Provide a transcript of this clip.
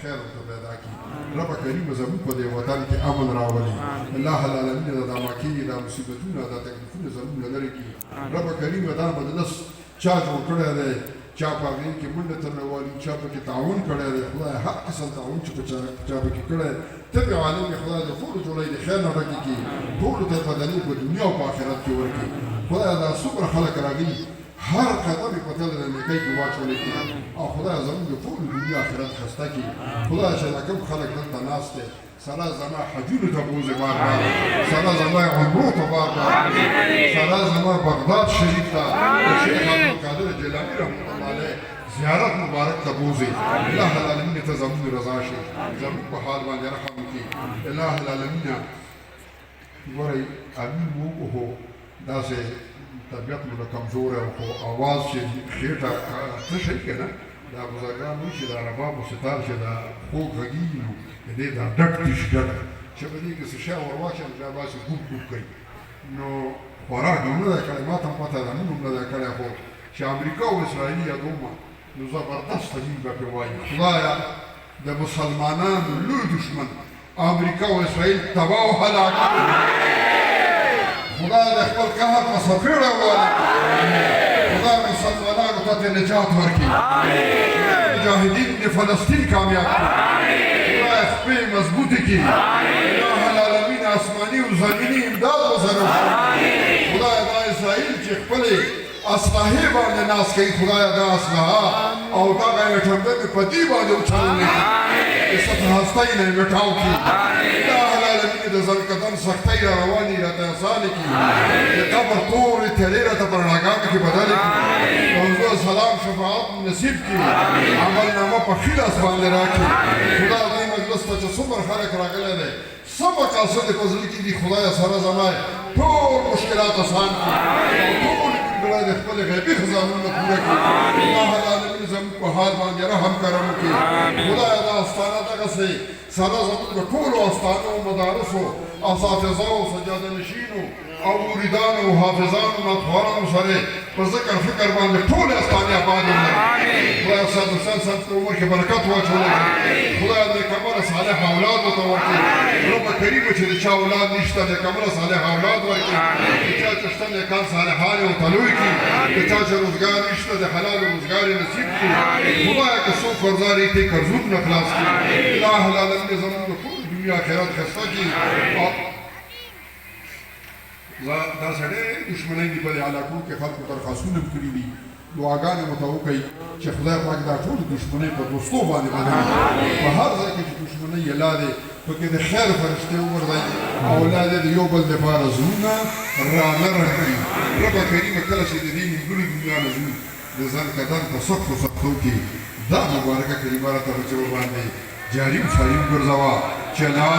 خیر ورته پیدا کړي. رب کریم زموږ په دې وطن کې امن راولي. الله العالمین دا مکې دا مصیبتونه دا تکلیفونه زموږ نه لرې کړي. رب کریم دا مجلس چا جوړ کړی دی، چا په هغې کې منډه ترنه والي، چا پکې تعاون کړی دی. خدای هر قسم تعاون چې په چا پکې کړی ته پرې عالم یې خدای د ټولو جوړی د خیر نه ډکې کړي، ټولو ته یې بدلې په دنیا او په آخرت کې ورکړي. خدای دا څومره خلک راغلي هر قدم یې په تله د نیکۍ کې واچولی کړي او خدای زموږ د ټولو دنیا آخرت ښایسته کړي. خدای چې دا کوم خلک دلته ناست دی سره زما حجونو ته بوځي بار بار، سره زما عمرو ته بار بار، سره زما بغداد شریف ته د شیخ عبدالقادر جیلاني رحمة الله علیه زیارت مبارک ته بوځي. الله العالمین ته زموږ رضا شي، زموږ په حال باندې رحم وکړي. الله العالمین ګورئ امین مو هو داسې طبیعت مو د کمزوری او خو اواز چې خېټه څه شی که نه دا بزرګان وایي چې دا رباب و ستار چې دا خوږ غږېږي نو د دې دا ډک تش ډک چې په دې کې څه شی ور واچوم بیا داسې ګوب ګوب کوي. نو خوراک یې نه دی کړی، ما ته هم پته ده نوم هم نه دی کړی، خو چې امریکا او اسرائیل یادومه نو زبردسته دین به پرې وایي. خدایه د مسلمانانو لوی دشمن امریکا او اسرائیل تباه او هلاک خدای د خپل قهر په څپېړه ووالي. خدای مسلمانانو ته د نجات ورکړي، مجاهدین د فلسطین کامیاب کړي، خدای خپې مضبوطې کړي. الله العالمین آسماني او زمیني امداد ورسره وکړي. خدای دا اسرائیل چې خپلې اسلحې باندې ناست کوي، خدای دا اسلحه او دغه ایټم بم په دې باندې وچلوي، د سطح هستۍ نه یې مټاو کړي. الله العالمین د زلقدن سختۍ را روانې راته اسانې کړي، د قبر تورې تیارې راته په رڼاګانو کې بدلې کړي، د حضور سلام شفاعت نصیب کړي، عملنامه په ښي لاس باندې راکړي. خدای دې مجلس ته چې څومره خلک راغلی دی څه مقاصد یې په زړه کې دي خدایه سره زما ټول مشکلات اسان کړي او ټول خدای د خپل غیبي خزانونه پوره کړي. الله العالمین زموږ په حال باندې رحم کرم وکړي. خدایه دا استانه دغسې سره زموږ د ټولو استانو مدارسو اساتذهو سجاده نشینو او مریدانو او حافظانو ناتوارانو سره په ذکر فکر باندې ټولې استانې آباد ولري. خدای صاحب حسین صاحب په عمر کې برکت واچولی، خدای نیکمرغه صالح اولاد ورته ورکړي. رب کریم چې د چا اولاد نشته نیکمرغه صالح اولاد ورکړي، د چا چې شته نیکان صالحان یې ورته لوی کړي، د چا چې روزګار نشته د حلال روزګار یې نصیب کړي. خدایه که څوک قرضدار یې ته قرضونه خلاص کړي. الله العالمین زموږ د ټول دنیا آخرت ښایسته کړي. دا سړی دشمنۍ دي په دې علاقو کې خلکو درخواستونه هم کړي دي، دعاګانې ورته وکړئ چې خدای پاک دا ټولې دشمنۍ په دوستو باندې بدلې کړي. په هر ځای کې چې دشمنۍ یې لارې پکې د خیر فرښتې وګرځئ او الله دې د یو بل دپاره زړونه رانرم کړي. رب کریمه کله چې د دې نیمګړې دنیا نه ځو د زلقدن په سختو سختو کې دا مبارکه کلمه راته په ژبه باندې جاري و ساري وګرځوه چې لا